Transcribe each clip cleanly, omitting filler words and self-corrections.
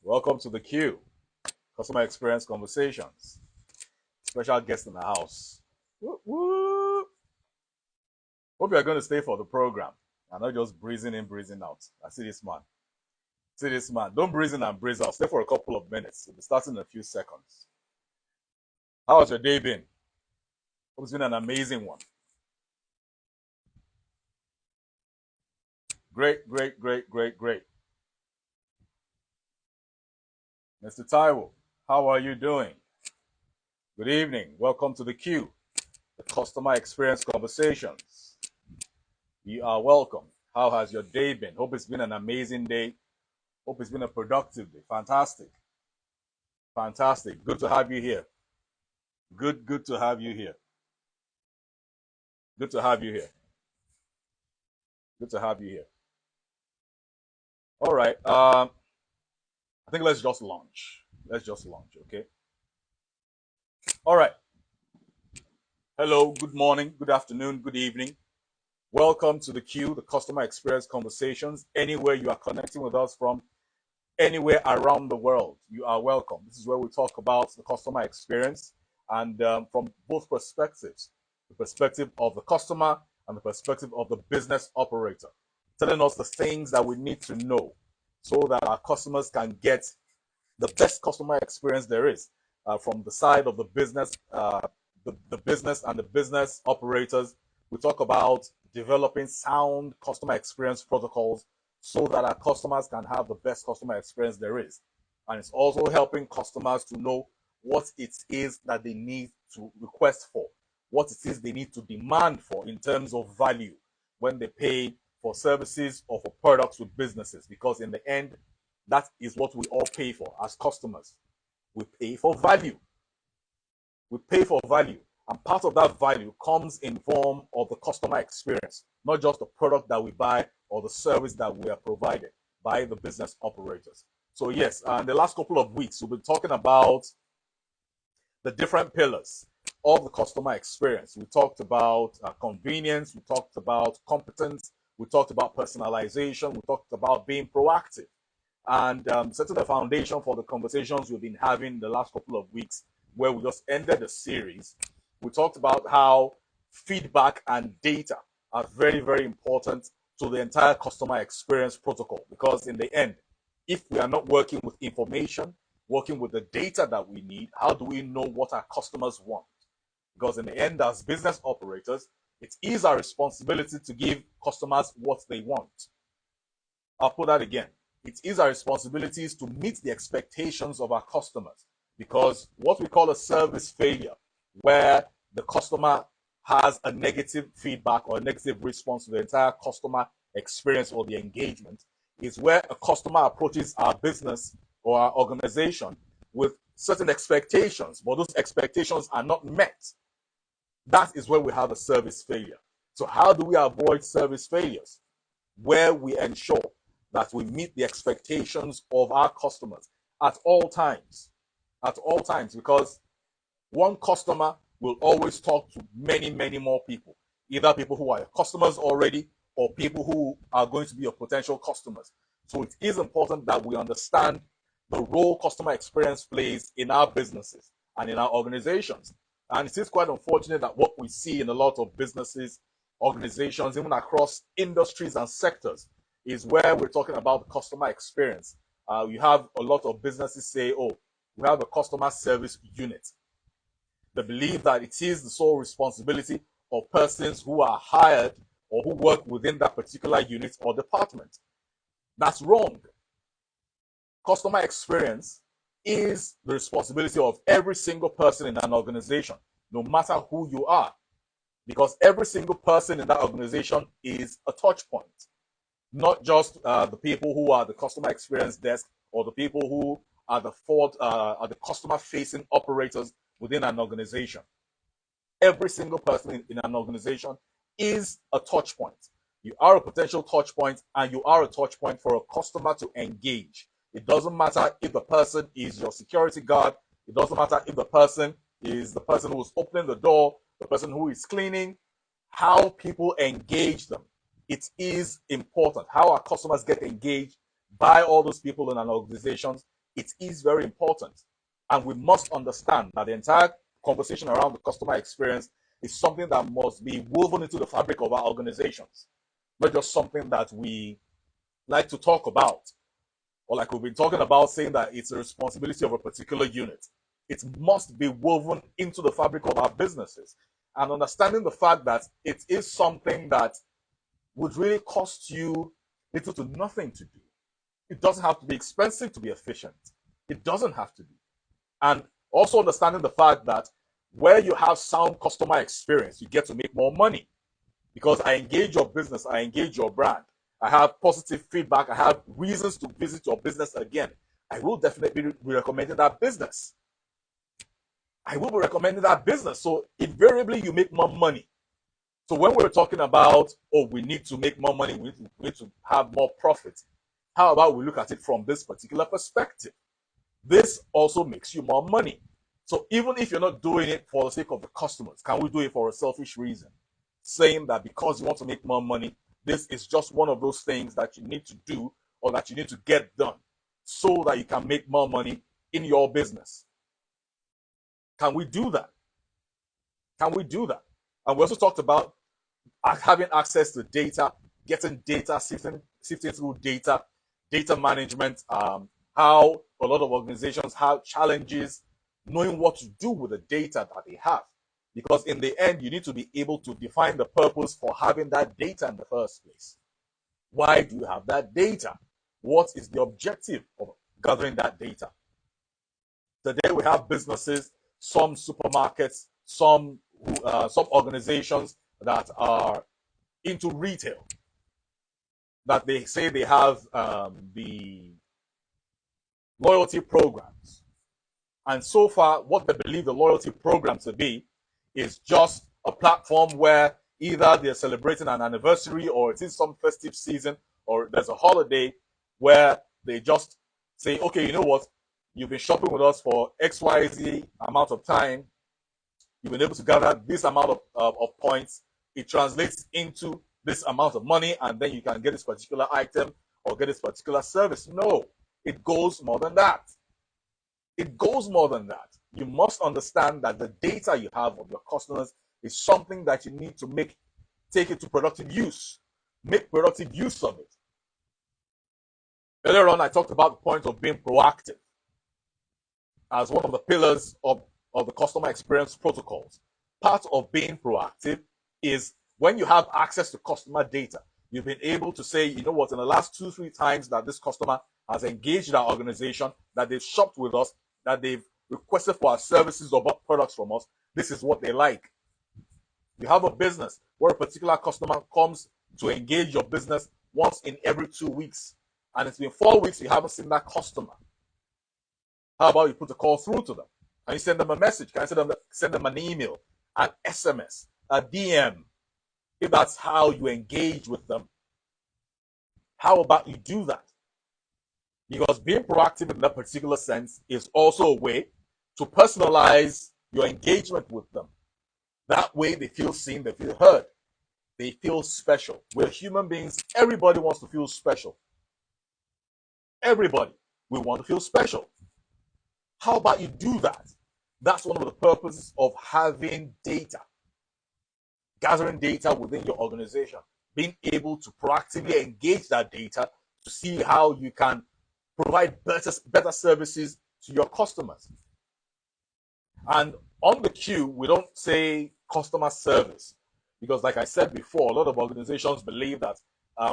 Welcome to the Q, Customer Experience Conversations. Special guest in the house. Woo, woo. Hope you are going to stay for the program and not just breezing in, breezing out. I see this man. See this man. Don't breeze in and breeze out. Stay for a couple of minutes. We'll be starting in a few seconds. How has your day been? Hope it's been an amazing one. Great, great, great, great, great. Mr. Taiwo, how are you doing? Good evening. Welcome to the Q, the Customer Experience Conversations. You are welcome. How has your day been? Hope it's been an amazing day. Hope it's been a productive day. Fantastic. Fantastic. Good to have you here. Good to have you here. Good to have you here. Good to have you here. All right. I think let's just launch. Let's just launch, okay? All right. Hello, good morning, good afternoon, good evening. Welcome to the Q, the Customer Experience Conversations. Anywhere you are connecting with us from, anywhere around the world, you are welcome. This is where we talk about the customer experience and from both perspectives, the perspective of the customer and the perspective of the business operator, telling us the things that we need to know so that our customers can get the best customer experience there is from the side of the business, the business and the business operators. We talk about developing sound customer experience protocols so that our customers can have the best customer experience there is. And it's also helping customers to know what it is that they need to request for, what it is they need to demand for in terms of value when they pay for services or for products with businesses. Because in the end, that is what we all pay for as customers. We pay for value. We pay for value. And part of that value comes in form of the customer experience, not just the product that we buy or the service that we are provided by the business operators. So yes, in the last couple of weeks, we've been talking about the different pillars of the customer experience. We talked about convenience, we talked about competence, we talked about personalization, we talked about being proactive, and setting the foundation for the conversations we've been having the last couple of weeks, where we just ended the series. We talked about how feedback and data are very, very important to the entire customer experience protocol, because in the end, if we are not working with information, working with the data that we need, how do we know what our customers want? Because in the end, as business operators, it is our responsibility to give customers what they want. I'll put that again. It is our responsibilities to meet the expectations of our customers, because what we call a service failure, where the customer has a negative feedback or a negative response to the entire customer experience or the engagement, is where a customer approaches our business or our organization with certain expectations, but those expectations are not met. That is where we have a service failure. So how do we avoid service failures? Where we ensure that we meet the expectations of our customers at all times. At all times, because one customer will always talk to many, many more people, either people who are customers already or people who are going to be your potential customers. So it is important that we understand the role customer experience plays in our businesses and in our organizations. And it is quite unfortunate that what we see in a lot of businesses, organizations, even across industries and sectors, is where we're talking about the customer experience. You have a lot of businesses say, oh, we have a customer service unit. They believe that it is the sole responsibility of persons who are hired or who work within that particular unit or department. That's wrong. Customer experience is the responsibility of every single person in an organization, no matter who you are, because every single person in that organization is a touch point. Not just the people who are the customer experience desk or the people who are the customer-facing operators within an organization. Every single person in an organization is a touch point. You are a potential touch point, and you are a touch point for a customer to engage. It doesn't matter if the person is your security guard. It doesn't matter if the person is the person who is opening the door, the person who is cleaning. How people engage them. It is important. How our customers get engaged by all those people in an organization It is very important. And we must understand that the entire conversation around the customer experience is something that must be woven into the fabric of our organizations, not just something that we like to talk about, or like we've been talking about, saying that it's a responsibility of a particular unit. It must be woven into the fabric of our businesses. And understanding the fact that it is something that would really cost you little to nothing to do. It doesn't have to be expensive to be efficient. It doesn't have to be. And also understanding the fact that where you have sound customer experience, you get to make more money. Because I engage your business, I engage your brand, I have positive feedback, I have reasons to visit your business again. I will definitely be recommending that business. I will be recommending that business. So invariably, you make more money. So when we're talking about, oh, we need to make more money, we need to have more profit, how about we look at it from this particular perspective? This also makes you more money. So even if you're not doing it for the sake of the customers, can we do it for a selfish reason? Saying that because you want to make more money, this is just one of those things that you need to do or that you need to get done so that you can make more money in your business. Can we do that? Can we do that? And we also talked about having access to data, getting data, sifting through data, data management, how a lot of organizations have challenges knowing what to do with the data that they have. Because in the end, you need to be able to define the purpose for having that data in the first place. Why do you have that data? What is the objective of gathering that data? Today we have businesses, some supermarkets, some organizations that are into retail, that they say they have the loyalty programs. And so far, what they believe the loyalty program to be is just a platform where either they're celebrating an anniversary or it is some festive season or there's a holiday where they just say, okay, you know what? You've been shopping with us for XYZ amount of time. You've been able to gather this amount of points. It translates into this amount of money, and then you can get this particular item or get this particular service. No, it goes more than that. It goes more than that. You must understand that the data you have of your customers is something that you need to take it to productive use. Make productive use of it. Earlier on, I talked about the point of being proactive as one of the pillars of the customer experience protocols. Part of being proactive is when you have access to customer data, you've been able to say, you know what, in the last 2-3 times that this customer has engaged our organization, that they've shopped with us, that they've requested for our services or bought products from us, this is what they like. You have a business where a particular customer comes to engage your business once in every 2 weeks, and it's been 4 weeks you haven't seen that customer. How about you put a call through to them? Can you send them a message? Can you send them an email, an SMS, a DM? If that's how you engage with them, how about you do that? Because being proactive in that particular sense is also a way to personalize your engagement with them. That way they feel seen, they feel heard, they feel special. We're human beings. Everybody wants to feel special. Everybody. We want to feel special. How about you do that? That's one of the purposes of having data. Gathering data within your organization. Being able to proactively engage that data to see how you can provide better services to your customers. And on the queue, we don't say customer service because, like I said before, a lot of organizations believe that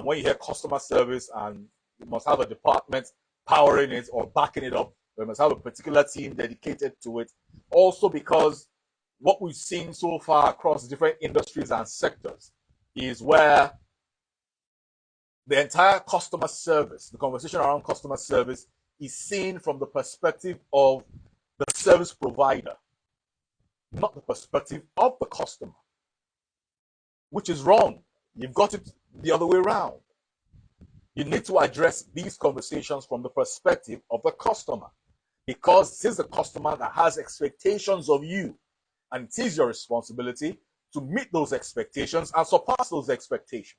when you hear customer service, and you must have a department powering it or backing it up, we must have a particular team dedicated to it. Also because what we've seen so far across different industries and sectors is where the entire customer service, the conversation around customer service, is seen from the perspective of the service provider, not the perspective of the customer, which is wrong. You've got it the other way around. You need to address these conversations from the perspective of the customer, because it is the customer that has expectations of you, and it is your responsibility to meet those expectations and surpass those expectations,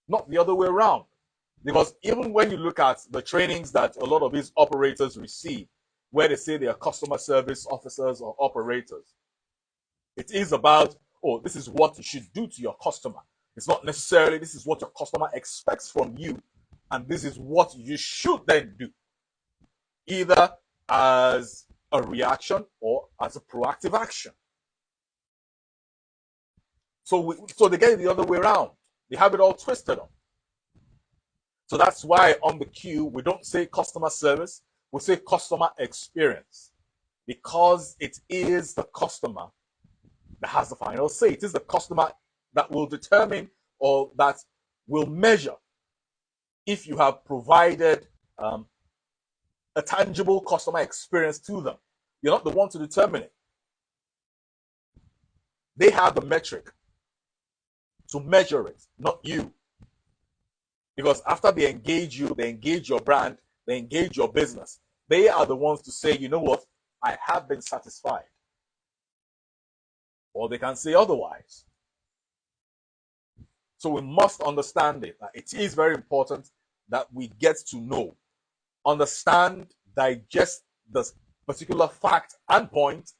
not the other way around. Because even when you look at the trainings that a lot of these operators receive, where they say they are customer service officers or operators, it is about, oh, this is what you should do to your customer. It's not necessarily this is what your customer expects from you, and this is what you should then do, either as a reaction or as a proactive action. So they get it the other way around. They have it all twisted up. So that's why on the queue, we don't say customer service, we say customer experience, because it is the customer that has the final say. It is the customer that will determine or that will measure if you have provided a tangible customer experience to them. You're not the one to determine it. They have the metric to measure it, not you. Because after they engage you, they engage your brand, they engage your business, they are the ones to say, you know what, I have been satisfied. Or they can say otherwise. So we must understand it. It is very important that we get to know, understand, digest this particular fact and point,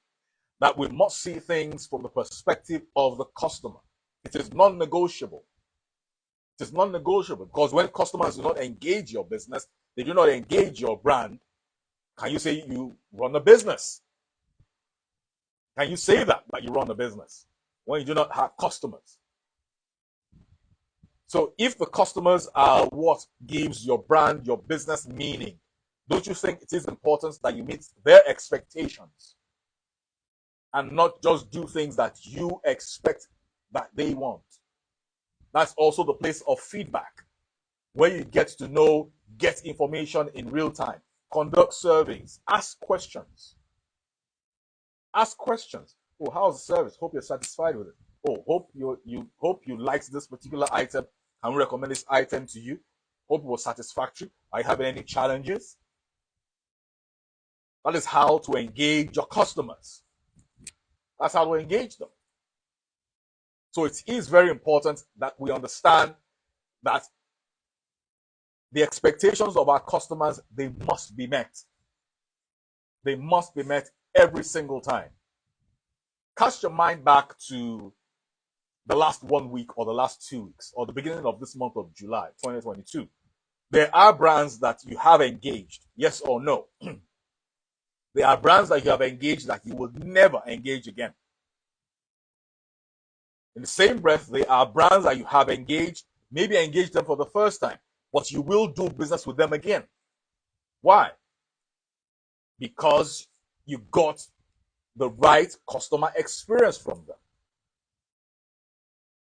that we must see things from the perspective of the customer. It is non-negotiable. It is non-negotiable, because when customers do not engage your business, they do not engage your brand, can you say you run a business? Can you say that you run a business when you do not have customers? So if the customers are what gives your brand, your business meaning, don't you think it is important that you meet their expectations and not just do things that you expect that they want? That's also the place of feedback, where you get to know, get information in real time, conduct surveys, ask questions. Ask questions. Oh, how's the service? Hope you're satisfied with it. Oh, hope you liked this particular item. Can we recommend this item to you? Hope it was satisfactory. Are you having any challenges? That is how to engage your customers. That's how to engage them. So it is very important that we understand that the expectations of our customers, they must be met. They must be met every single time. Cast your mind back to the last 1 week or the last 2 weeks or the beginning of this month of July 2022. There are brands that you have engaged, yes or no. There are brands that you have engaged that you will never engage again. In the same breath, there are brands that you have engaged, maybe engaged them for the first time, but you will do business with them again. Why? Because you got the right customer experience from them.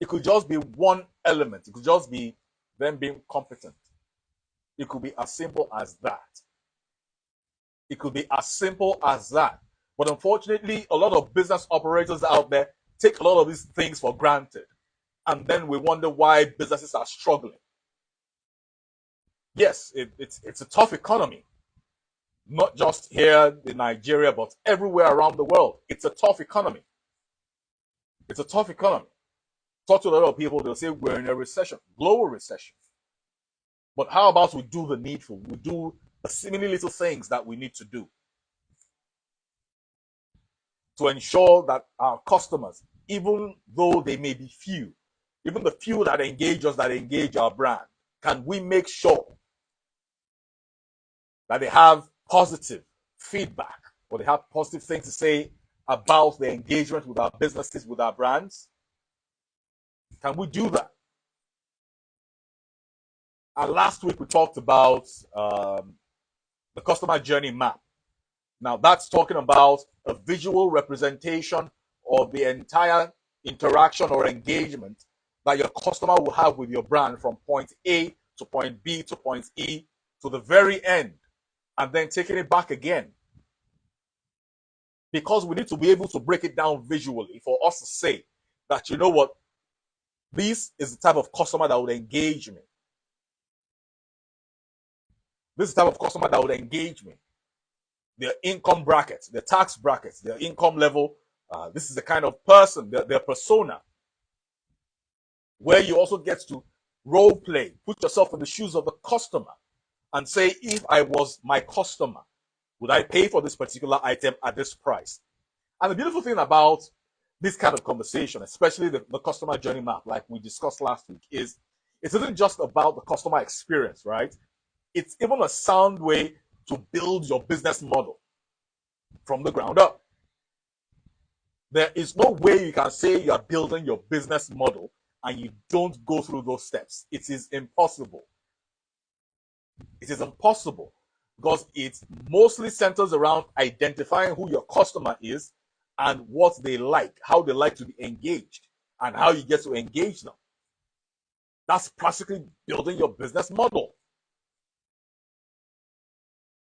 It could just be one element. It could just be them being competent. It could be as simple as that. It could be as simple as that. But unfortunately, a lot of business operators out there take a lot of these things for granted. And then we wonder why businesses are struggling. Yes, it's a tough economy. Not just here in Nigeria, but everywhere around the world. It's a tough economy. It's a tough economy. Talk to a lot of people, they'll say we're in a recession, global recession. But how about we do the needful? We do the seemingly little things that we need to do to ensure that our customers, even though they may be few, even the few that engage us, that engage our brand, can we make sure that they have positive feedback or they have positive things to say about the engagement with our businesses, with our brands? Can we do that? And last week we talked about the customer journey map. Now that's talking about a visual representation of the entire interaction or engagement that your customer will have with your brand from point A to point B to point E to the very end, and then taking it back again. Because we need to be able to break it down visually for us to say that, you know what, this is the type of customer that would engage me. This is the type of customer that would engage me. Their income brackets, their tax brackets, their income level. This is the kind of person, their persona. Where you also get to role play. Put yourself in the shoes of the customer and say, if I was my customer, would I pay for this particular item at this price? And the beautiful thing about this kind of conversation, especially the customer journey map, like we discussed last week, is it isn't just about the customer experience, right? It's even a sound way to build your business model from the ground up. There is no way you can say you are building your business model and you don't go through those steps. It is impossible. It is impossible because it mostly centers around identifying who your customer is and what they like, how they like to be engaged, and how you get to engage them. That's practically building your business model.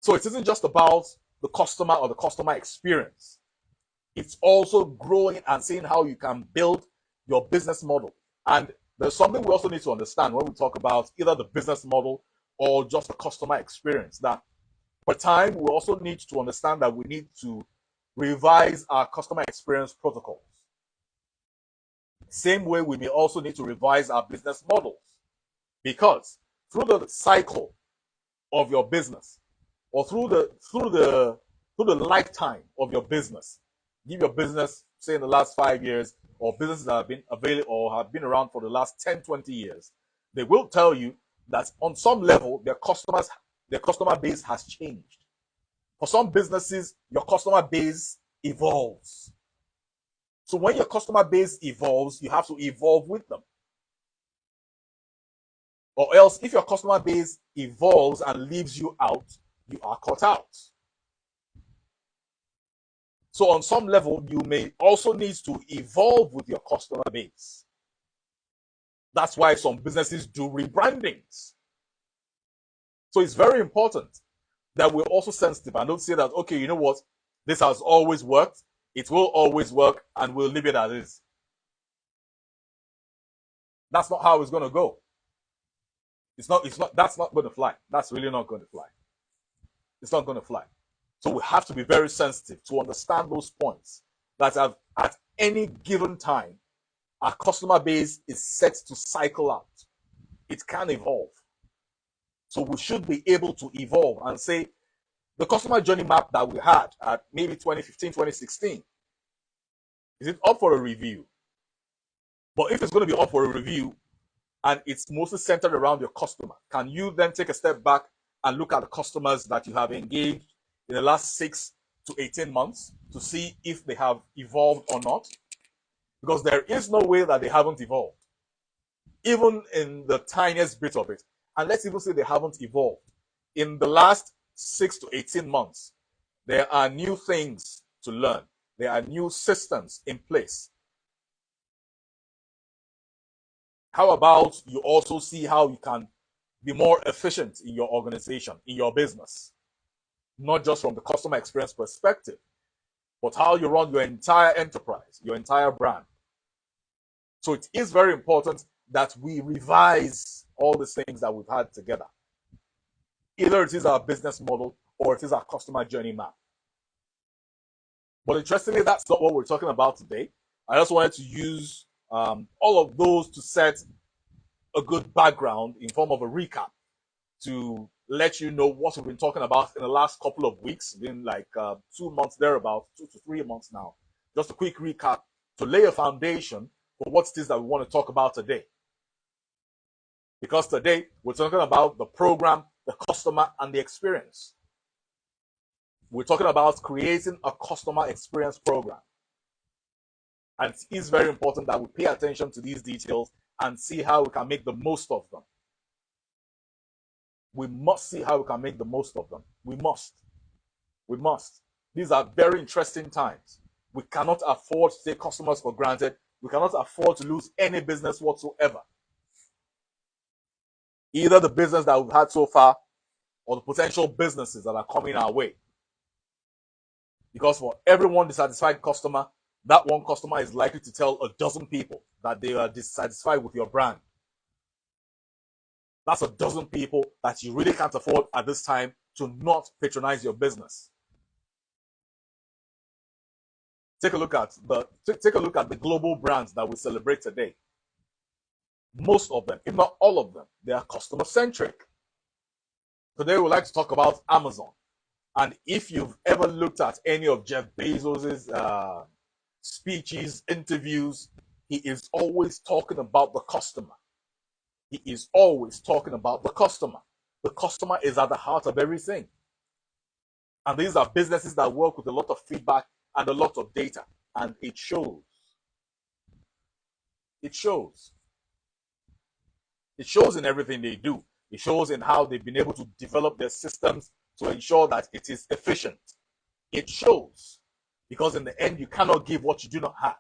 So it isn't just about the customer or the customer experience. It's also growing and seeing how you can build your business model. And there's something we also need to understand when we talk about either the business model or just the customer experience, that for time, we also need to understand that we need to revise our customer experience protocols. Same way, we may also need to revise our business models, because through the cycle of your business, or through the lifetime of your business, give your business, say in the last 5 years, or businesses that have been available or have been around for the last 10, 20 years, they will tell you that on some level, their customer base has changed. For some businesses, your customer base evolves. So when your customer base evolves, you have to evolve with them. Or else, if your customer base evolves and leaves you out, you are caught out. So on some level, you may also need to evolve with your customer base. That's why some businesses do rebrandings. So it's very important that we're also sensitive and don't say that, okay, you know what, this has always worked, it will always work, and we'll leave it as is. That's not how it's going to go. That's not going to fly. That's really not going to fly. It's not going to fly. So we have to be very sensitive to understand those points, that at any given time, our customer base is set to cycle out. It can evolve. So we should be able to evolve and say, the customer journey map that we had at maybe 2015, 2016, is it up for a review? But if it's going to be up for a review and it's mostly centered around your customer, can you then take a step back and look at the customers that you have engaged in the last 6 to 18 months to see if they have evolved or not? Because there is no way that they haven't evolved, even in the tiniest bit of it. And let's even say they haven't evolved. In the last 6 to 18 months, there are new things to learn. There are new systems in place. How about you also see how you can be more efficient in your organization, in your business? Not just from the customer experience perspective, but how you run your entire enterprise, your entire brand. So it is very important that we revise all these things that we've had together. Either it is our business model or it is our customer journey map. But interestingly, that's not what we're talking about today. I just wanted to use all of those to set a good background in form of a recap to let you know what we've been talking about in the last couple of weeks. It's been like 2 months thereabout, 2 to 3 months now. Just a quick recap to lay a foundation for what it is that we want to talk about today. Because today we're talking about the program, the customer, and the experience. We're talking about creating a customer experience program. And it is very important that we pay attention to these details and see how we can make the most of them. We must see how we can make the most of them. We must. We must. These are very interesting times. We cannot afford to take customers for granted. We cannot afford to lose any business whatsoever. Either the business that we've had so far or the potential businesses that are coming our way. Because for every one dissatisfied customer, that one customer is likely to tell a dozen people that they are dissatisfied with your brand. That's a dozen people that you really can't afford at this time to not patronize your business. Take a look at the global brands that we celebrate today. Most of them, if not all of them, they are customer centric. Today, we would like to talk about Amazon. And if you've ever looked at any of Jeff Bezos's speeches, interviews, he is always talking about the customer. He is always talking about the customer. The customer is at the heart of everything. And these are businesses that work with a lot of feedback and a lot of data. And it shows. It shows. It shows in everything they do. It shows in how they've been able to develop their systems to ensure that it is efficient. It shows. Because in the end, you cannot give what you do not have.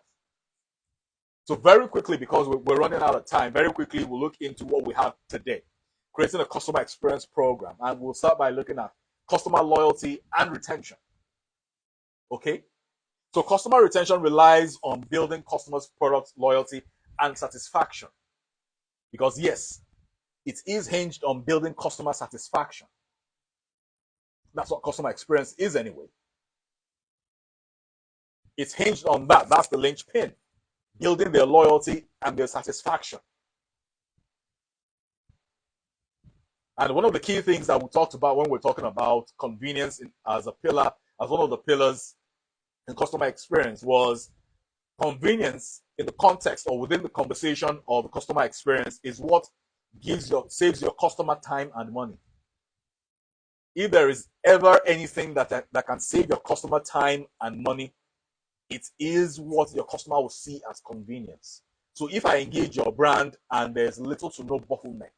So very quickly, because we're running out of time, very quickly we'll look into what we have today. Creating a customer experience program. And we'll start by looking at customer loyalty and retention. Okay? So customer retention relies on building customers' product loyalty and satisfaction. Because yes, it is hinged on building customer satisfaction. That's what customer experience is anyway. It's hinged on that. That's the linchpin. Building their loyalty and their satisfaction. And one of the key things that we talked about when we're talking about convenience as a pillar, as one of the pillars in customer experience, was convenience in the context or within the conversation of the customer experience is what saves your customer time and money. If there is ever anything that can save your customer time and money, it is what your customer will see as convenience. So if I engage your brand and there's little to no bottleneck,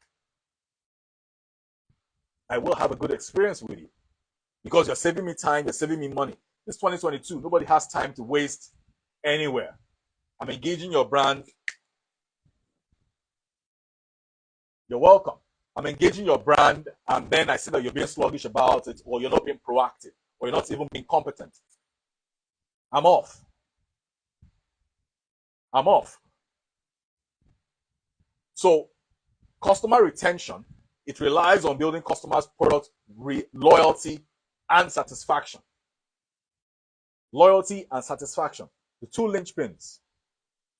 I will have a good experience with you because you're saving me time, you're saving me money. It's 2022. Nobody has time to waste anywhere. I'm engaging your brand. You're welcome. I'm engaging your brand, and then I see that you're being sluggish about it, or you're not being proactive, or you're not even being competent. I'm off. I'm off. So, customer retention, it relies on building customers' product loyalty and satisfaction. Loyalty and satisfaction, the two linchpins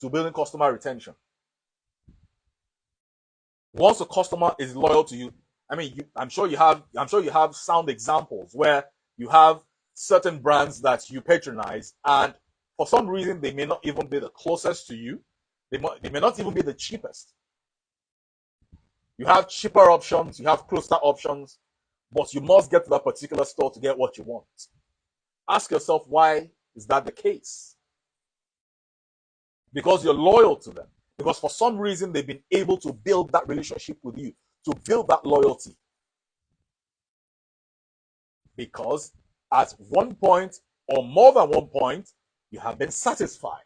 to building customer retention. Once a customer is loyal to you, I'm sure you have sound examples where you have certain brands that you patronize, and for some reason they may not even be the closest to you. They may not even be the cheapest. You have cheaper options, you have closer options, but you must get to that particular store to get what you want. Ask yourself, why is that the case? Because you're loyal to them. Because for some reason they've been able to build that relationship with you, to build that loyalty. Because at one point or more than one point, you have been satisfied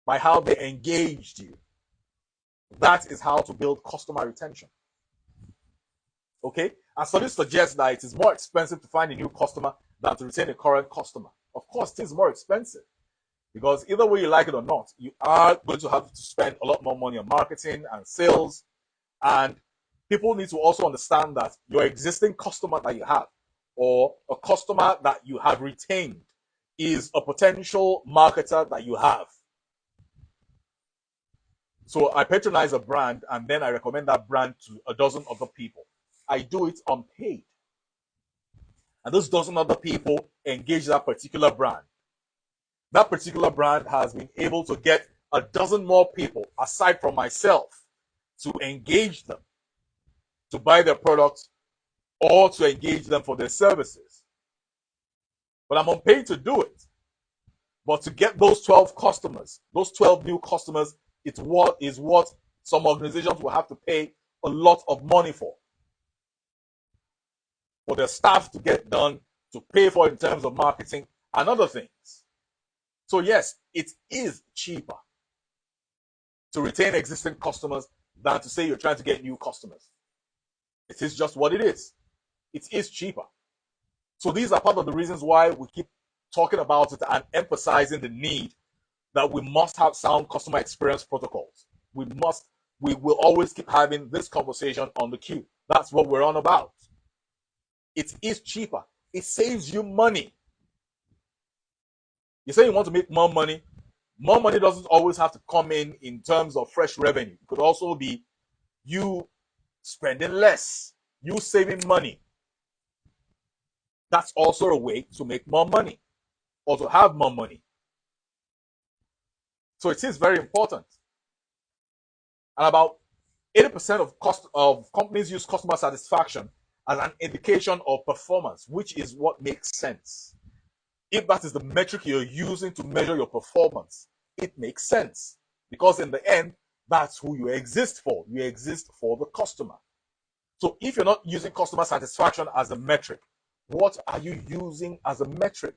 by how they engaged you. That is how to build customer retention. Okay? And studies suggest that it is more expensive to find a new customer than to retain a current customer. Of course, it is more expensive. Because either way you like it or not, you are going to have to spend a lot more money on marketing and sales. And people need to also understand that your existing customer that you have, or a customer that you have retained, is a potential marketer that you have. So I patronize a brand and then I recommend that brand to a dozen other people. I do it unpaid. And those dozen other people engage that particular brand. That particular brand has been able to get a dozen more people aside from myself to engage them, to buy their products, or to engage them for their services. But I'm unpaid to do it. But to get those 12 customers, those 12 new customers, it's what some organizations will have to pay a lot of money for their staff to get done, to pay for in terms of marketing and other things. So yes, it is cheaper to retain existing customers than to say you're trying to get new customers. It is just what it is. It is cheaper. So these are part of the reasons why we keep talking about it and emphasizing the need that we must have sound customer experience protocols. We will always keep having this conversation on the queue. That's what we're on about. It is cheaper. It saves you money. You say you want to make more money, More money doesn't always have to come in terms of fresh revenue. It could also be you spending less, you saving money. That's also a way to make more money or to have more money. So it is very important. And about 80% of companies use customer satisfaction as an indication of performance, which is what makes sense. If that is the metric you're using to measure your performance, it makes sense. Because in the end, that's who you exist for. You exist for the customer. So if you're not using customer satisfaction as a metric, what are you using as a metric?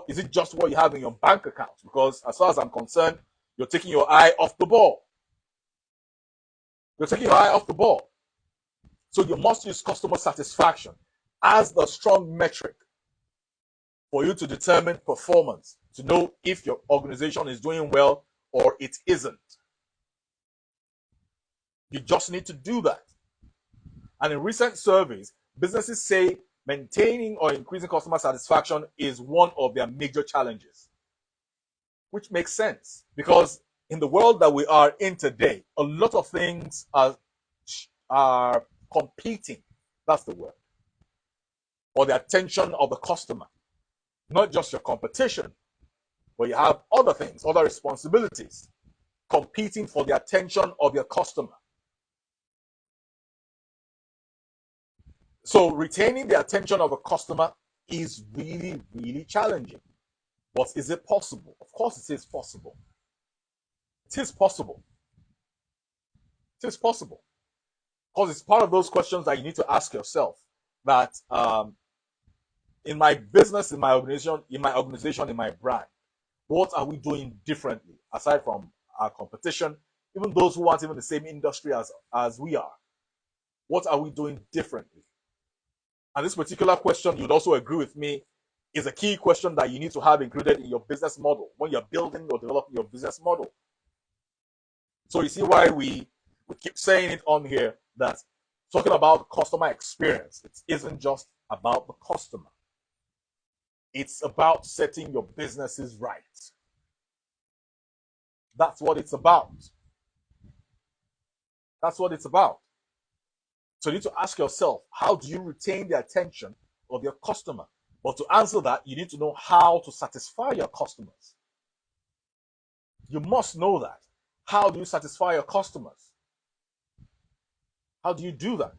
Is it just what you have in your bank account? Because as far as I'm concerned, you're taking your eye off the ball. You're taking your eye off the ball. So you must use customer satisfaction as the strong metric for you to determine performance, to know if your organization is doing well or it isn't. You just need to do that. And in recent surveys, businesses say maintaining or increasing customer satisfaction is one of their major challenges, which makes sense because in the world that we are in today, a lot of things are competing. That's the word. For the attention of the customer. Not just your competition, but you have other things, other responsibilities competing for the attention of your customer. So retaining the attention of a customer is really, really challenging. But is it possible? Of course it is possible. It is possible. It is possible. Because it's part of those questions that you need to ask yourself that in my business, in my organization, in my brand, what are we doing differently aside from our competition, even those who aren't even the same industry as we are? What are we doing differently? And this particular question, you'd also agree with me, is a key question that you need to have included in your business model when you're building or developing your business model. So you see why we keep saying it on here that talking about customer experience, it isn't just about the customer. It's about setting your businesses right. That's what it's about. That's what it's about. So you need to ask yourself, how do you retain the attention of your customer? But to answer that, you need to know how to satisfy your customers. You must know that. How do you satisfy your customers? How do you do that?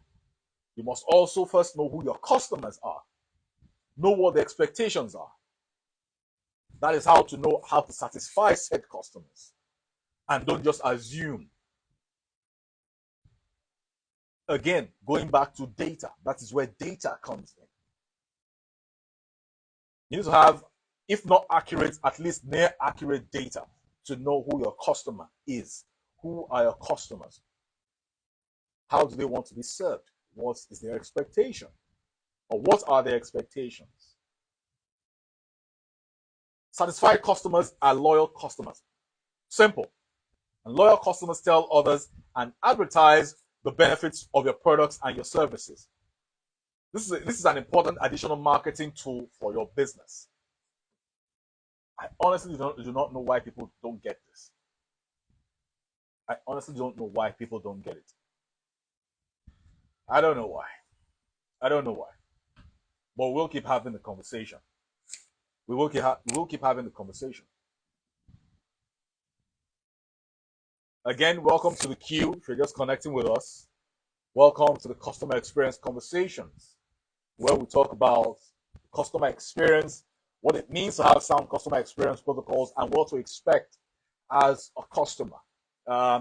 You must also first know who your customers are. Know what the expectations are. That is how to know how to satisfy said customers. And don't just assume. Again, going back to data, that is where data comes in. You need to have, if not accurate, at least near accurate data to know who your customer is. Who are your customers? How do they want to be served? What is their expectation? Or what are their expectations? Satisfied customers are loyal customers. Simple. And loyal customers tell others and advertise the benefits of your products and your services. This is an important additional marketing tool for your business. I honestly do not know why people don't get this. I honestly don't know why people don't get it. I don't know why. I don't know why. But we'll keep having the conversation. We will keep having the conversation. Again, welcome to the queue. If you're just connecting with us, welcome to the Customer Experience Conversations, where we talk about customer experience, what it means to have sound customer experience protocols, and what to expect as a customer.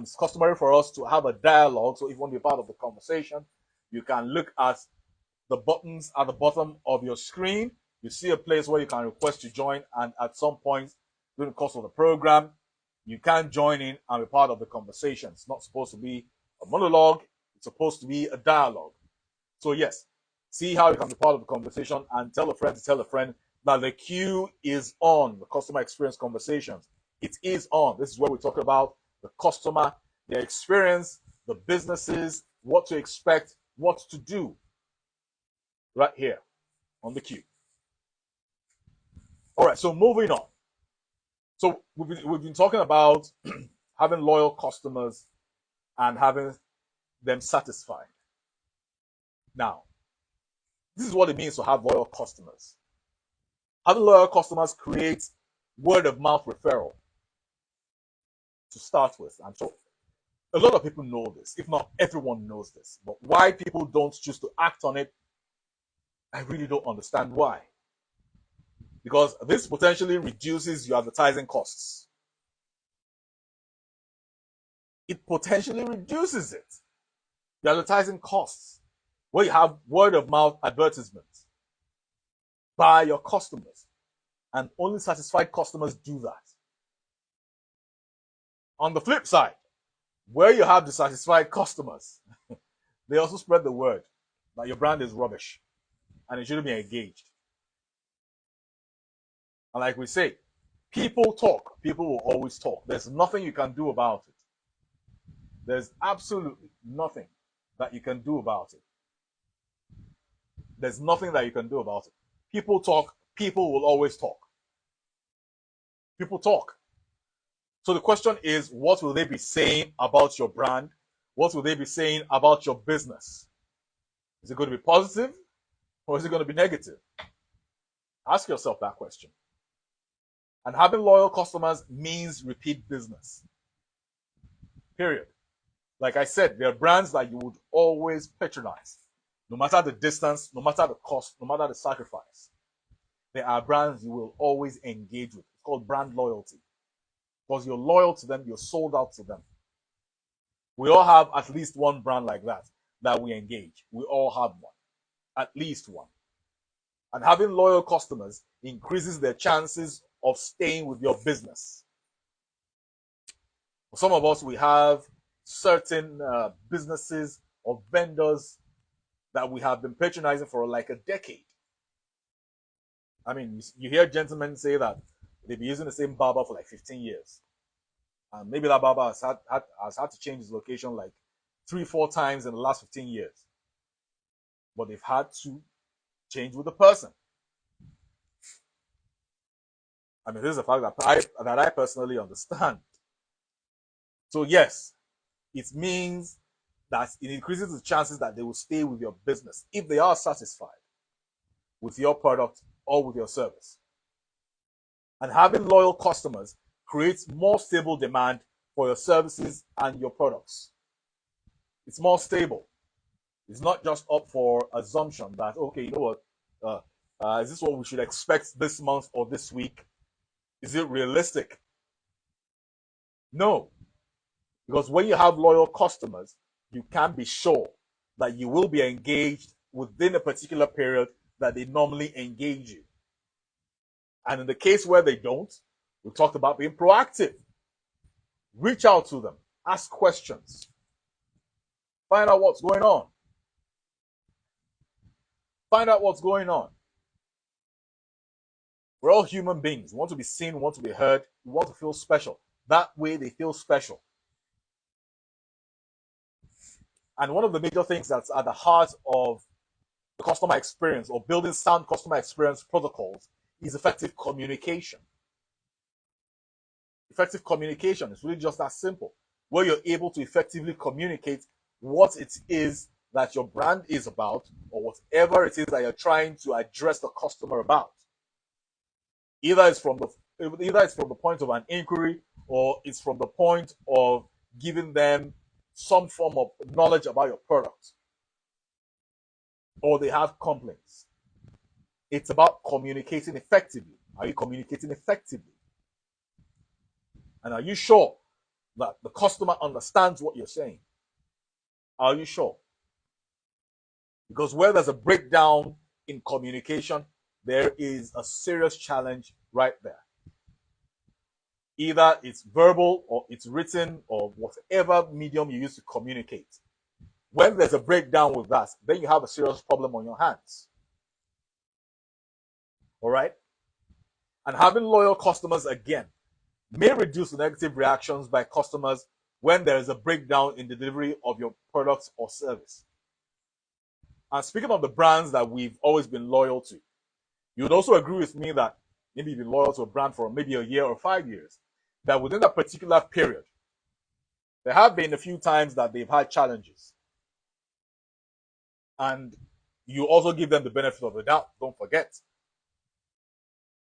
It's customary for us to have a dialogue, so if you want to be part of the conversation, you can look at the buttons at the bottom of your screen. You see a place where you can request to join, and at some point during the course of the program, you can join in and be part of the conversation. It's not supposed to be a monologue. It's supposed to be a dialogue. So yes, see how you can be part of the conversation and tell a friend to tell a friend that the queue is on, the customer experience conversations. It is on. This is where we talk about the customer, their experience, the businesses, what to expect, what to do. Right here on the queue. All right, so moving on. So we've been talking about having loyal customers and having them satisfied. Now, this is what it means to have loyal customers. Having loyal customers creates word of mouth referral to start with. I'm sure a lot of people know this, if not everyone knows this. But why people don't choose to act on it, I really don't understand why. Because this potentially reduces your advertising costs. It potentially reduces it. Your advertising costs. Where you have word of mouth advertisements by your customers. And only satisfied customers do that. On the flip side, where you have dissatisfied customers, they also spread the word that your brand is rubbish and it shouldn't be engaged. And like we say, people talk. People will always talk. There's nothing you can do about it. There's absolutely nothing that you can do about it. There's nothing that you can do about it. People talk. People will always talk. People talk. So the question is, what will they be saying about your brand? What will they be saying about your business? Is it going to be positive or is it going to be negative? Ask yourself that question. And having loyal customers means repeat business. Period. Like I said, there are brands that you would always patronize, no matter the distance, no matter the cost, no matter the sacrifice. There are brands you will always engage with. It's called brand loyalty. Because you're loyal to them, you're sold out to them. We all have at least one brand like that we engage. We all have one. At least one. And having loyal customers increases their chances of staying with your business. For some of us, we have certain businesses or vendors that we have been patronizing for like a decade. I mean, you hear gentlemen say that they've been using the same barber for like 15 years. And maybe that barber has had to change his location like 3-4 times in the last 15 years. But they've had to change with the person. I mean, this is a fact that I personally understand. So yes, it means that it increases the chances that they will stay with your business if they are satisfied with your product or with your service. And having loyal customers creates more stable demand for your services and your products. It's more stable. It's not just up for assumption that, okay, you know what, is this what we should expect this month or this week? Is it realistic? No. Because when you have loyal customers, you can be sure that you will be engaged within a particular period that they normally engage you. And in the case where they don't, we talked about being proactive. Reach out to them. Ask questions. Find out what's going on. Find out what's going on. We're all human beings. We want to be seen, we want to be heard, we want to feel special. That way they feel special. And one of the major things that's at the heart of the customer experience or building sound customer experience protocols is effective communication. Effective communication is really just that simple, where you're able to effectively communicate what it is that your brand is about or whatever it is that you're trying to address the customer about. Either it's from the point of an inquiry or it's from the point of giving them some form of knowledge about your product, or they have complaints. It's about communicating effectively. Are you communicating effectively? And are you sure that the customer understands what you're saying? Are you sure? Because where there's a breakdown in communication, there is a serious challenge right there. Either it's verbal or it's written or whatever medium you use to communicate. When there's a breakdown with that, then you have a serious problem on your hands. All right? And having loyal customers, again, may reduce the negative reactions by customers when there is a breakdown in the delivery of your products or service. And speaking of the brands that we've always been loyal to, you would also agree with me that maybe you've been loyal to a brand for maybe a year or 5 years, that within that particular period, there have been a few times that they've had challenges. And you also give them the benefit of the doubt, don't forget.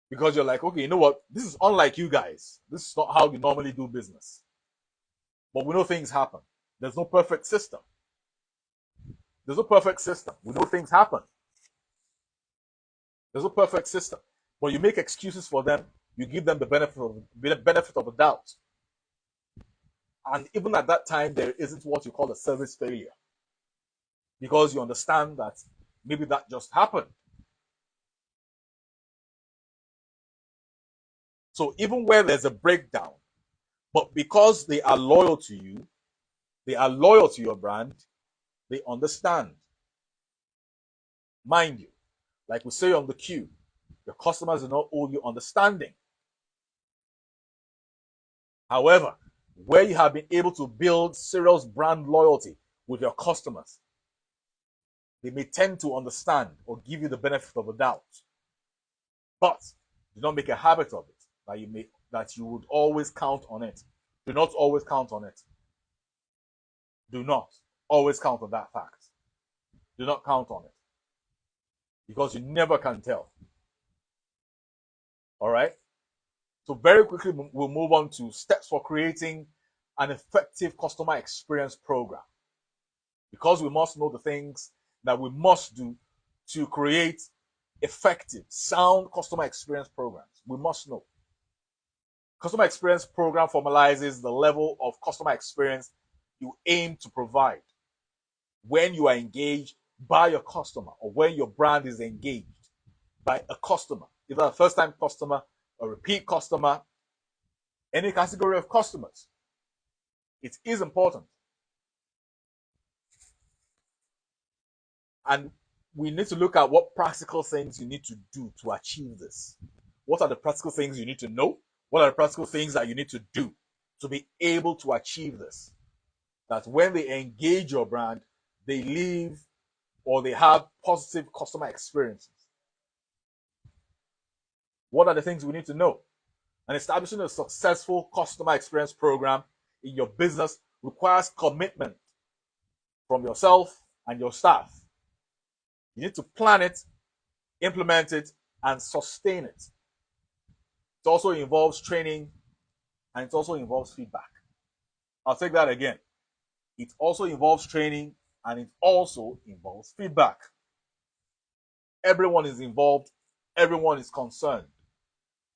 Because you're like, okay, you know what? This is unlike you guys. This is not how you normally do business. But we know things happen. There's no perfect system. There's no perfect system. We know things happen. There's no perfect system. But you make excuses for them. You give them the benefit of the doubt. And even at that time, there isn't what you call a service failure. Because you understand that maybe that just happened. So even where there's a breakdown, but because they are loyal to you, they are loyal to your brand, they understand. Mind you, like we say on the queue, your customers do not owe you understanding. However, where you have been able to build serious brand loyalty with your customers, they may tend to understand or give you the benefit of the doubt. But do not make a habit of it that you would always count on it. Do not always count on it. Do not always count on that fact. Do not count on it. Because you never can tell. All right? So very quickly, we'll move on to steps for creating an effective customer experience program. Because we must know the things that we must do to create effective, sound customer experience programs. We must know. Customer experience program formalizes the level of customer experience you aim to provide when you are engaged by your customer, or when your brand is engaged by a customer, either a first-time customer, a repeat customer, any category of customers. It is important. And we need to look at what practical things you need to do to achieve this. What are the practical things you need to know? What are the practical things that you need to do to be able to achieve this? That when they engage your brand, they leave or they have positive customer experiences. What are the things we need to know? And establishing a successful customer experience program in your business requires commitment from yourself and your staff. You need to plan it, implement it, and sustain it. It also involves training, and it also involves feedback. I'll take that again. It also involves training, and it also involves feedback. Everyone is involved. Everyone is concerned.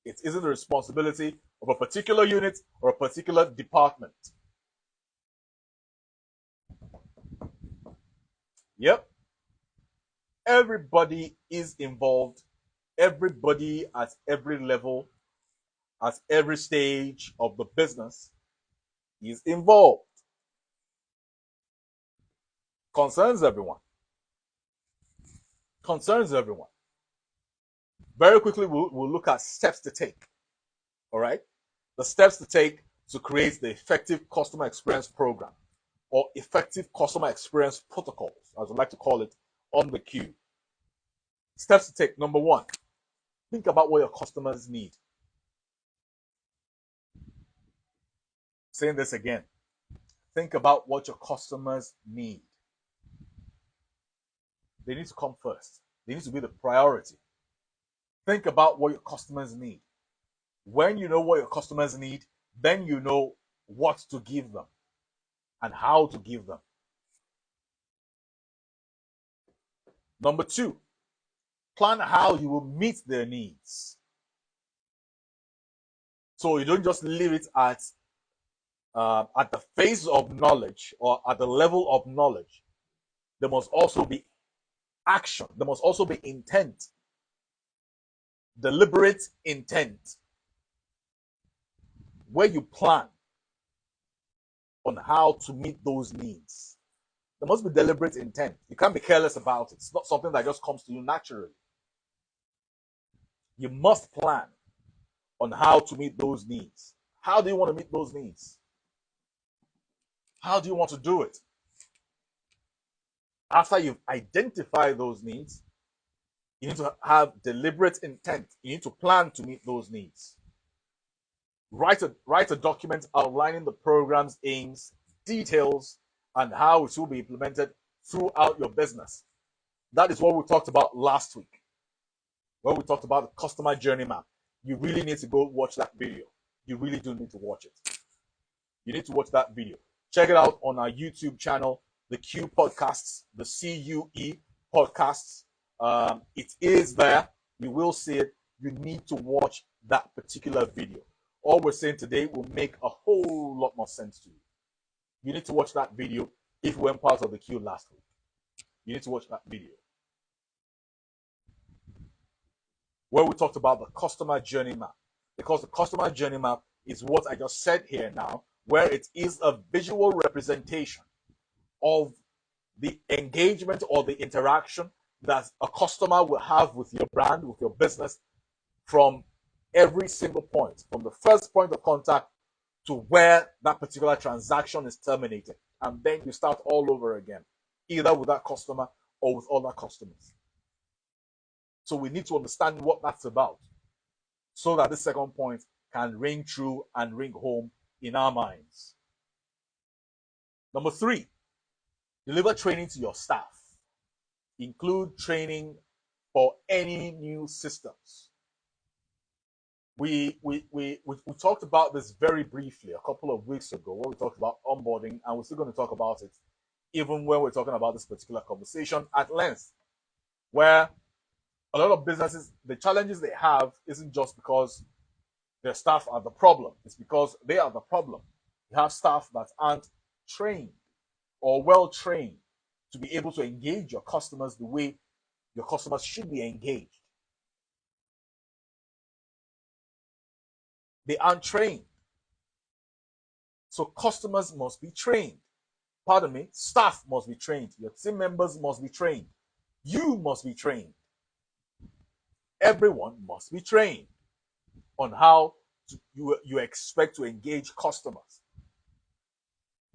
It isn't the responsibility of a particular unit or a particular department. Yep. Everybody is involved. Everybody at every level, at every stage of the business is involved. Concerns everyone. Concerns everyone. Very quickly, we'll look at steps to take. All right? The steps to take to create the effective customer experience program, or effective customer experience protocols, as I like to call it, on the queue. Steps to take. Number one, think about what your customers need. Saying this again. Think about what your customers need. They need to come first. They need to be the priority. Think about what your customers need. When you know what your customers need, then you know what to give them and how to give them. Number two, plan how you will meet their needs. So you don't just leave it at the phase of knowledge or at the level of knowledge. There must also be action. There must also be intent. Deliberate intent. Where you plan on how to meet those needs. There must be deliberate intent. You can't be careless about it. It's not something that just comes to you naturally. You must plan on how to meet those needs. How do you want to meet those needs? How do you want to do it? After you've identified those needs, You need to have deliberate intent. You need to plan to meet those needs. Write a document outlining the program's aims, details, and how it will be implemented throughout your business. That is what we talked about last week, when we talked about the customer journey map. You really need to go watch that video. You really do need to watch it. You need to watch that video. Check it out on our YouTube channel, the Q Podcasts, the CUE Podcasts. It is there. You will see it. You need to watch that particular video. All we're saying today will make a whole lot more sense to you. You need to watch that video if you weren't part of the Q last week. You need to watch that video, where we talked about the customer journey map. Because the customer journey map is what I just said here now, where it is a visual representation of the engagement or the interaction that a customer will have with your brand, with your business, from every single point, from the first point of contact to where that particular transaction is terminated. And then you start all over again, either with that customer or with other customers. So we need to understand what that's about, so that this second point can ring true and ring home in our minds. Number 3, deliver training to your staff. Include training for any new systems. We talked about this very briefly a couple of weeks ago when we talked about onboarding, and we're still going to talk about it even when we're talking about this particular conversation at length, where a lot of businesses, the challenges they have isn't just because their staff are the problem. It's because they are the problem. You have staff that aren't trained or well trained to be able to engage your customers the way your customers should be engaged. They aren't trained. So customers must be trained. Pardon me, staff must be trained. Your team members must be trained. You must be trained. Everyone must be trained on how you expect to engage customers.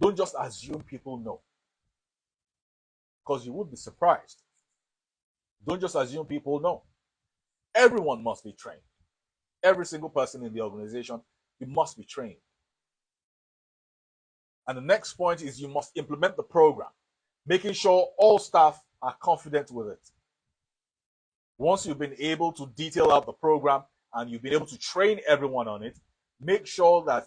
Don't just assume people know, because you would be surprised. Don't just assume people know. Everyone must be trained. Every single person in the organization, you must be trained. And the next point is you must implement the program, making sure all staff are confident with it. Once you've been able to detail out the program and you've been able to train everyone on it, make sure that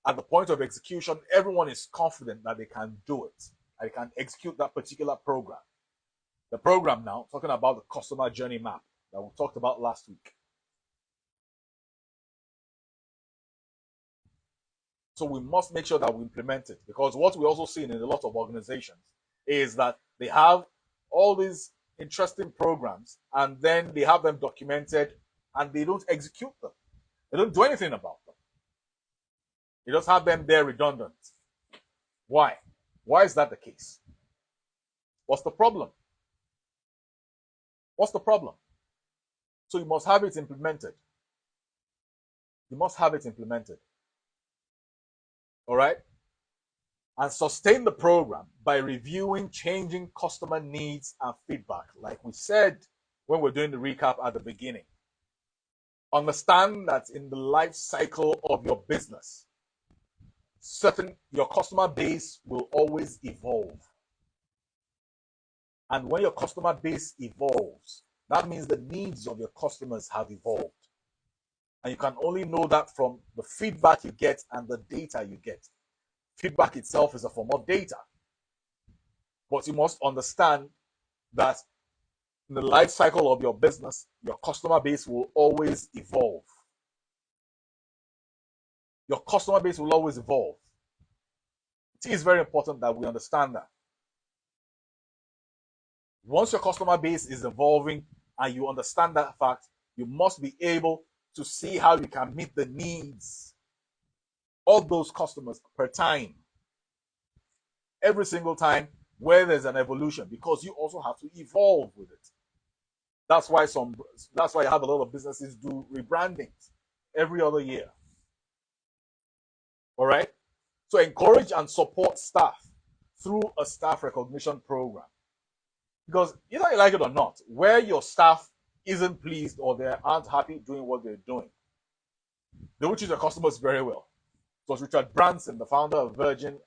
at the point of execution, everyone is confident that they can do it, and they can execute that particular program. The program now, talking about the customer journey map that we talked about last week. So we must make sure that we implement it, because what we also see in a lot of organizations is that they have all these interesting programs and then they have them documented and they don't execute them. They don't do anything about them. They just have them there redundant. Why? Why is that the case? What's the problem? What's the problem? So you must have it implemented. You must have it implemented. All right? And sustain the program by reviewing changing customer needs and feedback, like we said when we're doing the recap at the beginning. Understand that in the life cycle of your business, your customer base will always evolve. And when your customer base evolves, that means the needs of your customers have evolved. And you can only know that from the feedback you get and the data you get. Feedback itself is a form of data. But you must understand that in the life cycle of your business, your customer base will always evolve. Your customer base will always evolve. It is very important that we understand that. Once your customer base is evolving and you understand that fact, you must be able to see how you can meet the needs of those customers per time. Every single time where there's an evolution, because you also have to evolve with it. That's why you have a lot of businesses do rebrandings every other year. All right? So encourage and support staff through a staff recognition program. Because either you like it or not, where your staff isn't pleased or they aren't happy doing what they're doing, they will treat their customers very well. It was Richard Branson, the founder of Virgin,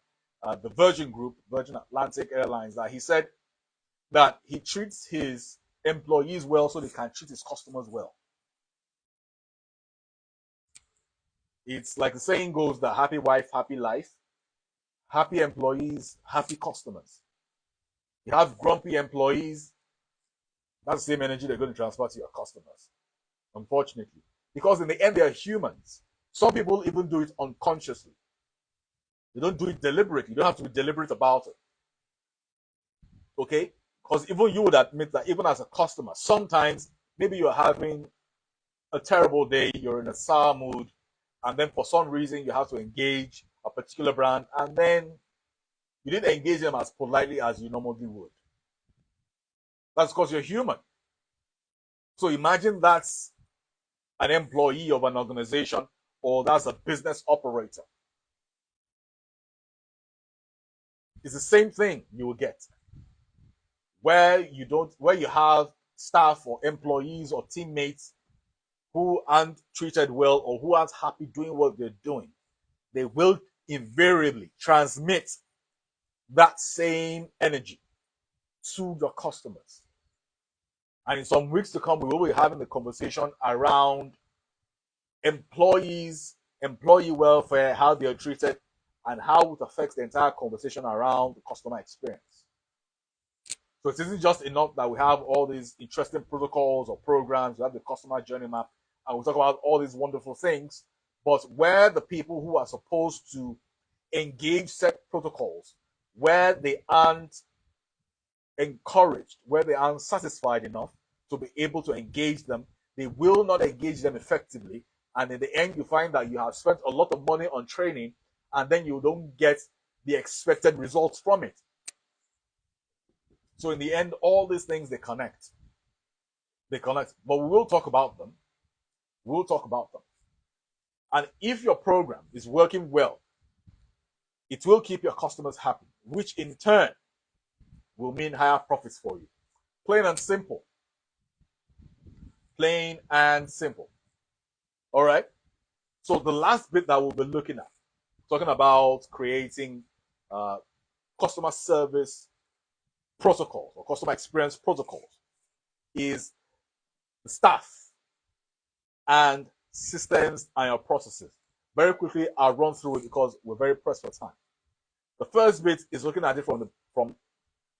the Virgin Group, Virgin Atlantic Airlines, that he said that he treats his employees well so they can treat his customers well. It's like the saying goes, the happy wife, happy life, happy employees, happy customers. You have grumpy employees, that's the same energy they're going to transfer to your customers, unfortunately. Because in the end, they're humans. Some people even do it unconsciously. They don't do it deliberately. You don't have to be deliberate about it. Okay? Because even you would admit that even as a customer, sometimes maybe you're having a terrible day, you're in a sour mood, and then for some reason you have to engage a particular brand, and then you didn't engage them as politely as you normally would. That's because you're human. So imagine that's an employee of an organization or that's a business operator. It's the same thing you will get. Where you have staff or employees or teammates who aren't treated well or who aren't happy doing what they're doing, they will invariably transmit that same energy to your customers. And in some weeks to come, we will be having the conversation around employees, employee welfare, how they are treated, and how it affects the entire conversation around the customer experience. So it isn't just enough that we have all these interesting protocols or programs, we have the customer journey map, and we talk about all these wonderful things, but where the people who are supposed to engage set protocols, where they aren't encouraged, where they aren't satisfied enough to be able to engage them, they will not engage them effectively. And in the end, you find that you have spent a lot of money on training and then you don't get the expected results from it. So in the end, all these things, they connect. They connect. But we will talk about them. We'll talk about them. And if your program is working well, it will keep your customers happy, which in turn will mean higher profits for you. Plain and simple. Plain and simple. All right? So the last bit that we'll be looking at, talking about creating customer service protocols or customer experience protocols, is the staff and systems and your processes. Very quickly, I'll run through it because we're very pressed for time. The first bit is looking at it from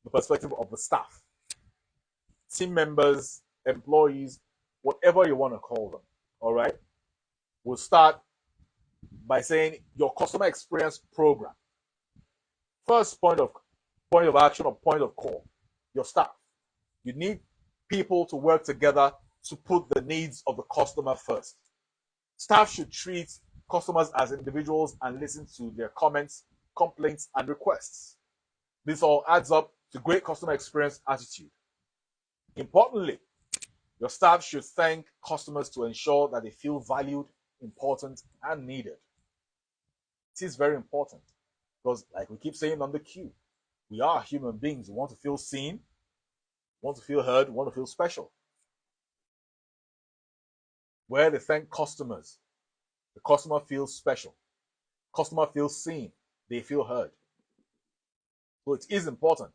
the perspective of the staff, team members, employees, whatever you want to call them. All right? We'll start by saying your customer experience program. First point of action or point of call, your staff. You need people to work together to put the needs of the customer first. Staff should treat customers as individuals and listen to their comments, complaints, and requests. This all adds up to great customer experience attitude. Importantly, your staff should thank customers to ensure that they feel valued, important, and needed. It is very important because, like we keep saying on the queue, we are human beings. We want to feel seen, want to feel heard, want to feel special. Where they thank customers, the customer feels special. Customer feels seen, they feel heard. So it is important.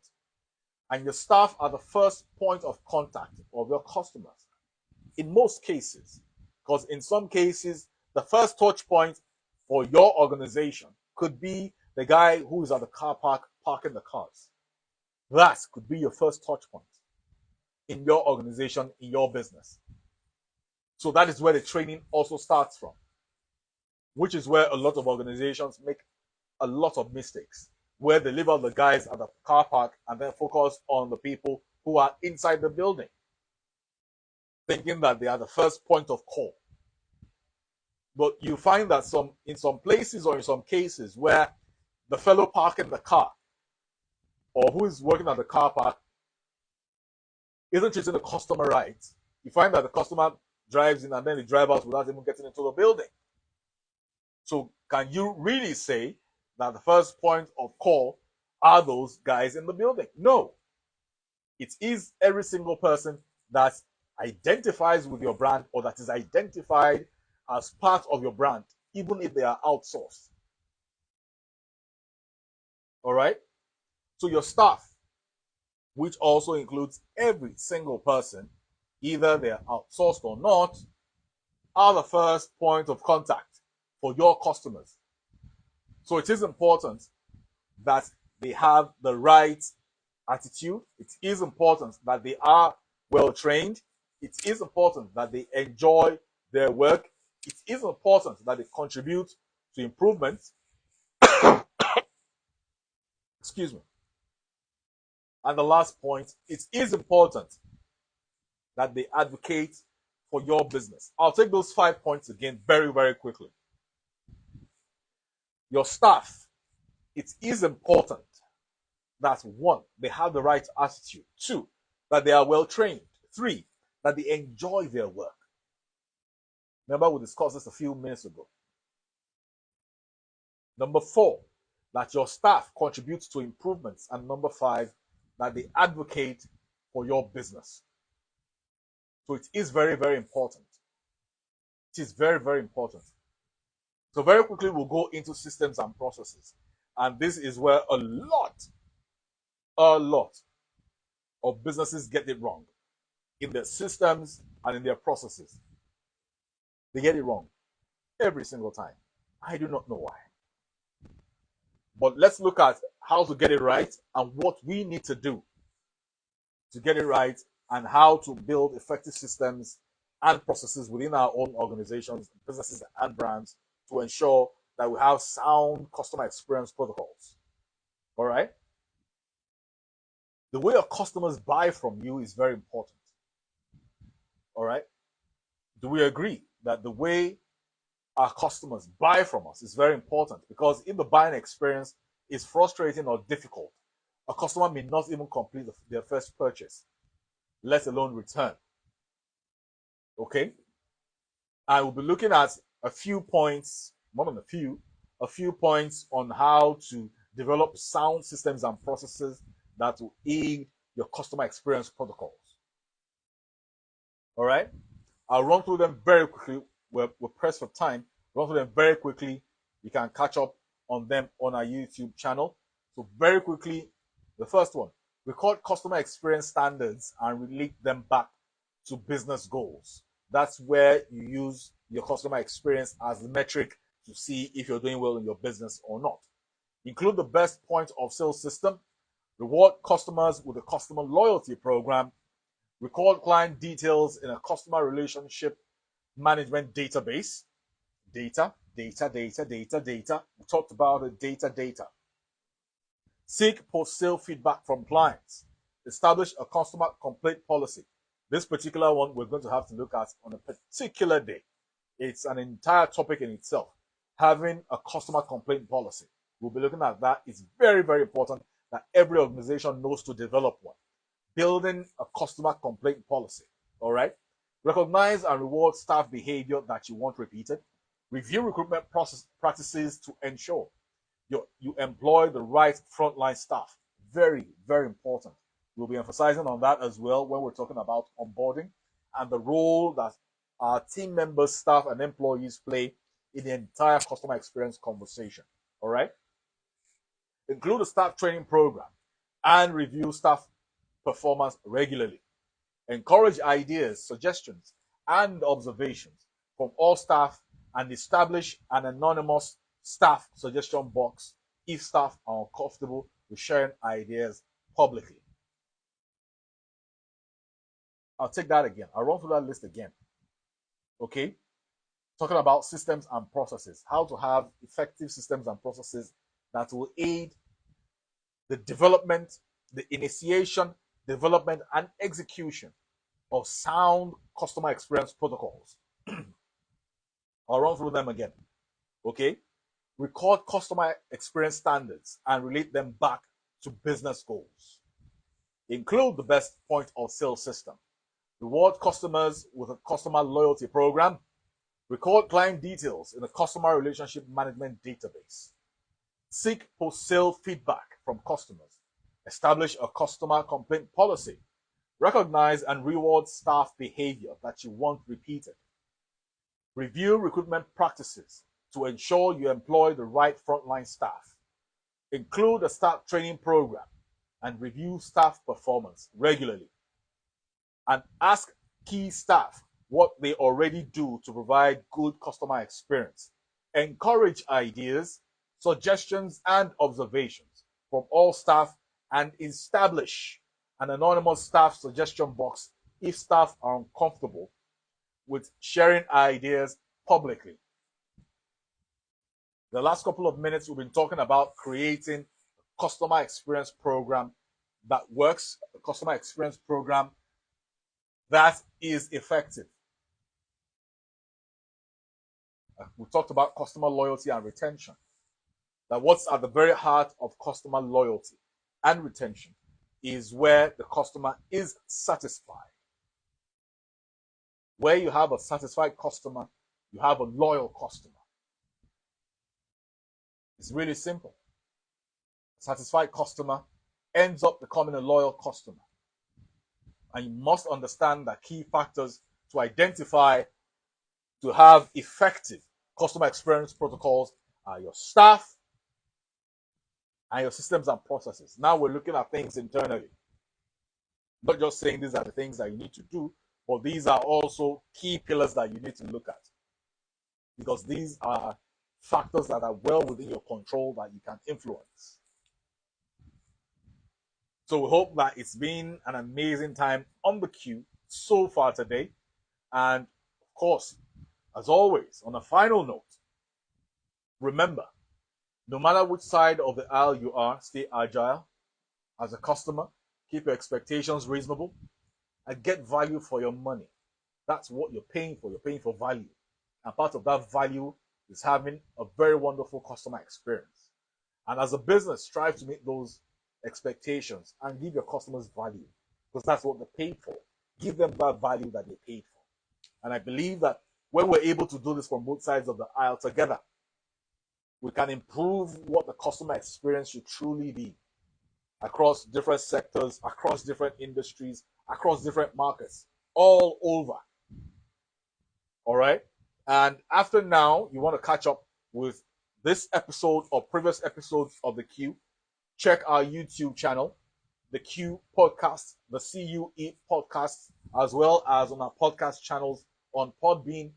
And your staff are the first point of contact of your customers. In most cases, because in some cases, the first touch point for your organization could be the guy who is at the car park parking the cars. That could be your first touch point in your organization, in your business. So that is where the training also starts from, which is where a lot of organizations make a lot of mistakes, where they leave out the guys at the car park and then focus on the people who are inside the building, thinking that they are the first point of call. But you find that in some places or in some cases where the fellow parking the car or who is working at the car park isn't treating the customer right, you find that the customer drives in and then they drive out without even getting into the building. So can you really say that the first point of call are those guys in the building? No. It is every single person that identifies with your brand or that is identified as part of your brand, even if they are outsourced. All right. So your staff, which also includes every single person, either they are outsourced or not, are the first point of contact for your customers. So it is important that they have the right attitude. It is important that they are well trained. It is important that they enjoy their work. It is important that they contribute to improvements. Excuse me. And the last point, it is important that they advocate for your business. I'll take those 5 points again very, very quickly. Your staff, it is important that 1, they have the right attitude. 2, that they are well trained. 3, that they enjoy their work. Remember, we discussed this a few minutes ago. Number 4, that your staff contributes to improvements. And number 5, that they advocate for your business. So it is very, very important. It is very, very important. So very quickly, we'll go into systems and processes. And this is where a lot of businesses get it wrong in their systems and in their processes. They get it wrong every single time. I do not know why. But let's look at how to get it right and what we need to do to get it right and how to build effective systems and processes within our own organizations, businesses, and brands to ensure that we have sound customer experience protocols. All right? The way your customers buy from you is very important. All right? Do we agree that the way our customers buy from us is very important? Because if the buying experience is frustrating or difficult, a customer may not even complete their first purchase, let alone return. Okay? I will be looking at a few points, more than a few points on how to develop sound systems and processes that will aid your customer experience protocols. All right? I'll run through them very quickly. We're pressed for time. Run through them very quickly. You can catch up on them on our YouTube channel. So very quickly, the first one, record customer experience standards and relate them back to business goals. That's where you use your customer experience as the metric to see if you're doing well in your business or not. Include the best point of sale system. Reward customers with a customer loyalty program. Record client details in a customer relationship management database. Data. We talked about it, data. Seek post-sale feedback from clients. Establish a customer complaint policy. This particular one we're going to have to look at on a particular day. It's an entire topic in itself. Having a customer complaint policy. We'll be looking at that. It's very, very important that every organization knows to develop one. Building a customer complaint policy. All right. Recognize and reward staff behavior that you want repeated. Review recruitment practices to ensure you employ the right frontline staff. Very, very important. We'll be emphasizing on that as well when we're talking about onboarding and the role that our team members, staff, and employees play in the entire customer experience conversation. All right. Include a staff training program and review staff performance regularly. Encourage ideas, suggestions, and observations from all staff and establish an anonymous staff suggestion box if staff are uncomfortable with sharing ideas publicly. I'll take that again. I'll run through that list again. Okay? Talking about systems and processes. How to have effective systems and processes that will aid the development, the initiation, development, and execution of sound customer experience protocols. I'll run through them again. Okay? Record customer experience standards and relate them back to business goals. Include the best point of sale system. Reward customers with a customer loyalty program. Record client details in a customer relationship management database. Seek post-sale feedback from customers. Establish a customer complaint policy. Recognize and reward staff behavior that you want repeated. Review recruitment practices to ensure you employ the right frontline staff. Include a staff training program and review staff performance regularly. And ask key staff what they already do to provide good customer experience. Encourage ideas, suggestions, and observations from all staff and establish an anonymous staff suggestion box if staff are uncomfortable with sharing ideas publicly. The last couple of minutes, we've been talking about creating a customer experience program that works, a customer experience program that is effective. We talked about customer loyalty and retention. That what's at the very heart of customer loyalty and retention is where the customer is satisfied. Where you have a satisfied customer, you have a loyal customer. It's really simple. A satisfied customer ends up becoming a loyal customer. And you must understand that key factors to identify to have effective customer experience protocols are your staff and your systems and processes. Now we're looking at things internally. Not just saying these are the things that you need to do, but these are also key pillars that you need to look at. Because these are factors that are well within your control that you can influence. So we hope that it's been an amazing time on the queue so far today. And of course, as always, on a final note, remember, no matter which side of the aisle you are, stay agile. As a customer, keep your expectations reasonable and get value for your money. That's what you're paying for. You're paying for value. And part of that value is having a very wonderful customer experience. And as a business, strive to meet those expectations and give your customers value, because that's what they paid for. Give them that value that they paid for. And I believe that when we're able to do this from both sides of the aisle together, we can improve what the customer experience should truly be across different sectors, across different industries, across different markets, all over. All right? And after now, you want to catch up with this episode or previous episodes of The Q, check our YouTube channel, The Q Podcast, the CUE Podcast, as well as on our podcast channels on Podbean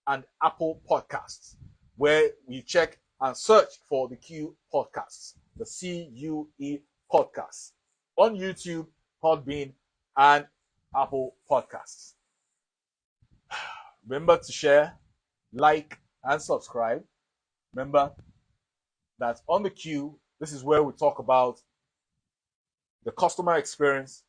and Apple Podcasts, where we check and search for The Q Podcasts, the CUE Podcasts, on YouTube, Podbean, and Apple Podcasts. Remember to share, like, and subscribe. Remember that on The Q, this is where we talk about the customer experience,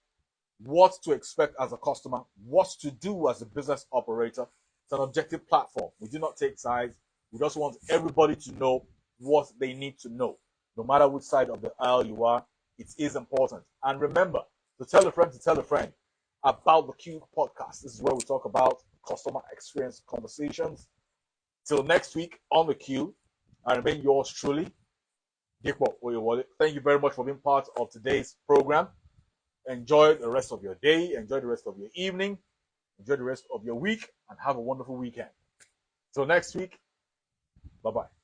what to expect as a customer, what to do as a business operator. It's an objective platform. We do not take sides. We just want everybody to know what they need to know. No matter which side of the aisle you are, it is important. And remember to tell a friend about the Q Podcast. This is where we talk about customer experience conversations. Till next week on The Q, I remain yours truly, Dikbo Oyewole. Thank you very much for being part of today's program. Enjoy the rest of your day. Enjoy the rest of your evening. Enjoy the rest of your week and have a wonderful weekend. Till next week, bye-bye.